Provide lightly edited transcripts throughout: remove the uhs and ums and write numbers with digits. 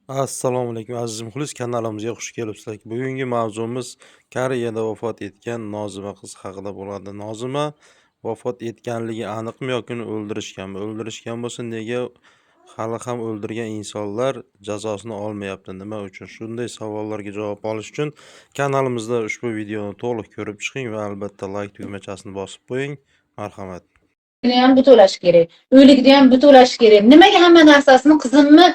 Assalomu alaykum aziz muxlis, kanalimizga xush kelibsizlar. Bugungi mavzumiz Koreyada vafot etgan Nozima qiz haqida bo'ladi. Nozima vafot etganligi aniqmi yoki uni o'ldirishganmi? O'ldirishgan bo'lsa, nega hali ham o'ldirgan insonlar jazosini olmayapti? Nima uchun? Shunday savollarga javob olish uchun kanalimizda ushbu videoni to'liq ko'rib chiqing va albatta like tugmachasini bosib qo'ying. Marhamat. Ham bu to'lash kerak. O'likni ham bu to'lash kerak. Nimaga hamma narsasini qizimni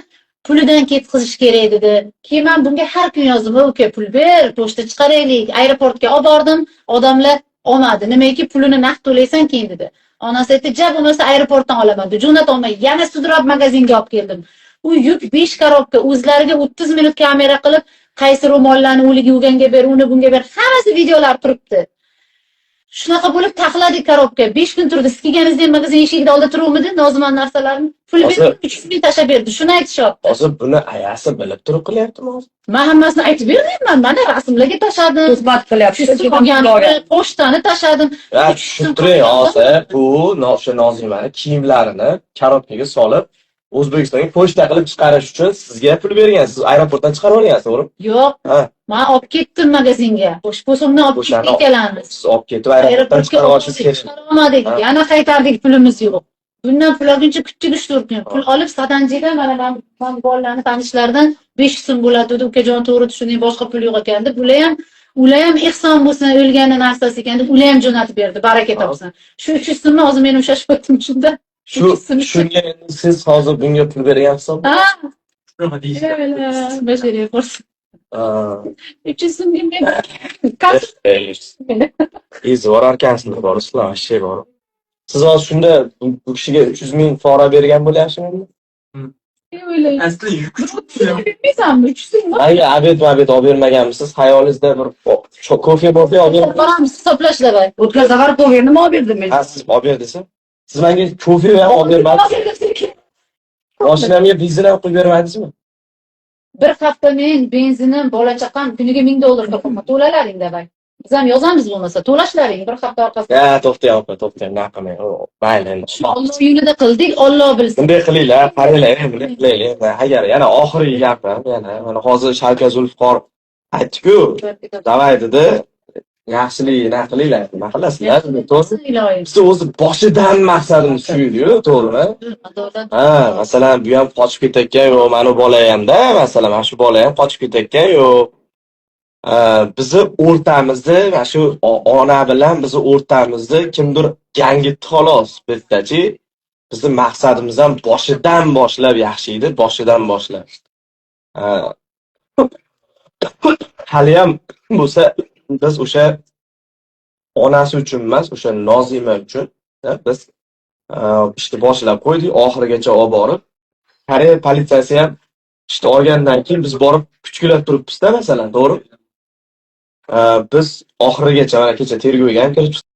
pulidan ketqizish kerak dedi. Keyin men bunga har kun yozdim, "Uka, pul ber, pochta chiqaraylik." Aeroportga olib bordim, odamlar olmadi. Nimaiki pulini naqd to'laysan keyin dedi. Onasi aytdi, "Ja bo'lmasa aeroportdan olaman." deb jo'nat olmay, yana sudrab magazinga olib keldim. U yuk 5 korobka, o'zlariga 30 minut kamera qilib, qaysi ro'mollarni o'ligi o'ganga ber, uni bunga ber, hammasi videolar turibdi. Shunaqa bo'lib taxladik korobka. 5 kun turdi. Siz kelganingizda ham magazin eshigida oldida turuvmidi? Nozimaning narsalarini pul berib 300 ming tashab berdi. Shuni aytishyapti. Hozir buni ayasi bilib turib qilyaptimi hozir? Men hammasini aytib berdim. Mana rasmlarga tashadim. Xizmat qilyapti. Pochtani tashadim. Ya tushuntiring hozir bu o'sha Nozimani kiyimlarini korobkaga solib O'zbekistonga pochta qilib chiqarish uchun sizga pul bergan. Siz aeroportdan chiqarib olgansiz, to'g'rimi? Yo'q. Men olib ketdim magazinga. Po'shimni olib ketdik ikkalamiz. Siz olib ketib aeroportdan chiqarib olishingiz kerak. Chiqarolmadik. Yana qaytardik, pulimiz yo'q. Bundan pul olguncha kutdik 3-4 kun. Pul olib Sadanjiga mana men bolalarni tanishlardan 500 so'm bo'ladi dedi. Ukajon to'g'ri tushuning, boshqa pul yo'q ekan deb. Ular ham ehson bo'lsin, o'lgani narsasi ekan deb ular ham jo'natib berdi. Baraka topsin. Shu 300 so'mni hozir men ushlashib o'tdim shunda. Shunga endi siz hozir bunga pul bergan hisob? Ha. Bashariy bo'lsin. 300 so'mga men Izvor arkansizlar borusizlar, vashshe bor. Siz hozir shunda bu kishiga 300 ming fora bergan bo'lyapsizmi? O'ylayman. Aslida yuk Bilmaysanmi 300 so'm? Mayli, abed olib bermaganmisiz? Xayolingizda bir kofe olib bergan. Boramiz hisoblashlar. o'tgan safar ko'rgan nima olib berdim men? Ha, siz olib berdingiz. Siz menga kofe ham olib bermadingiz. Mashinamga benzin ham qo'yib bermadingizmi? Bir hafta men benzinim, bola chaqam kuniga $1000 to'lalaring davay. Biz ham yozamiz bo'lmasa, to'lashlaring bir hafta orqasidan. Ya, to'xtang, nima qilmang. Mayli. Alloh yo'lida qildik, Alloh bilsin. Bunday qilinglar, qaranglar, bunday qilaylik. Agar yana oxirgi gapim, yana mana hozir Shavkat Zulfiqor aytdi-ku, davay dedi, yaxshilikni qilinglar, nima qilasizlar? To'g'ri. Biz o'zi boshidan maqsadimiz shu edi-ku, to'g'rimi? Ha, masalan, bu ham qochib ketayotgan yo'q, mana bola hamda, masalan, mana shu bola ham qochib ketayotgan yo'q. Bizni o'rtamizda, mana shu ona bilan bizni o'rtamizda kimdir gangitdi xolos, bittachi. Bizning maqsadimiz ham boshidan boshlab yaxshi edi, boshidan boshlab. Hali ham bo'lsa biz o'sha onasi uchun emas, o'sha Nozima uchun biz ishni boshlab qo'ydik, oxirigacha olib borib. Koreya politsiyasi ham ishni olgandan keyin biz borib kuchgilab turibmiz-da, masalan, to'g'ri? Biz oxirigacha mana kecha tergovga ham kirib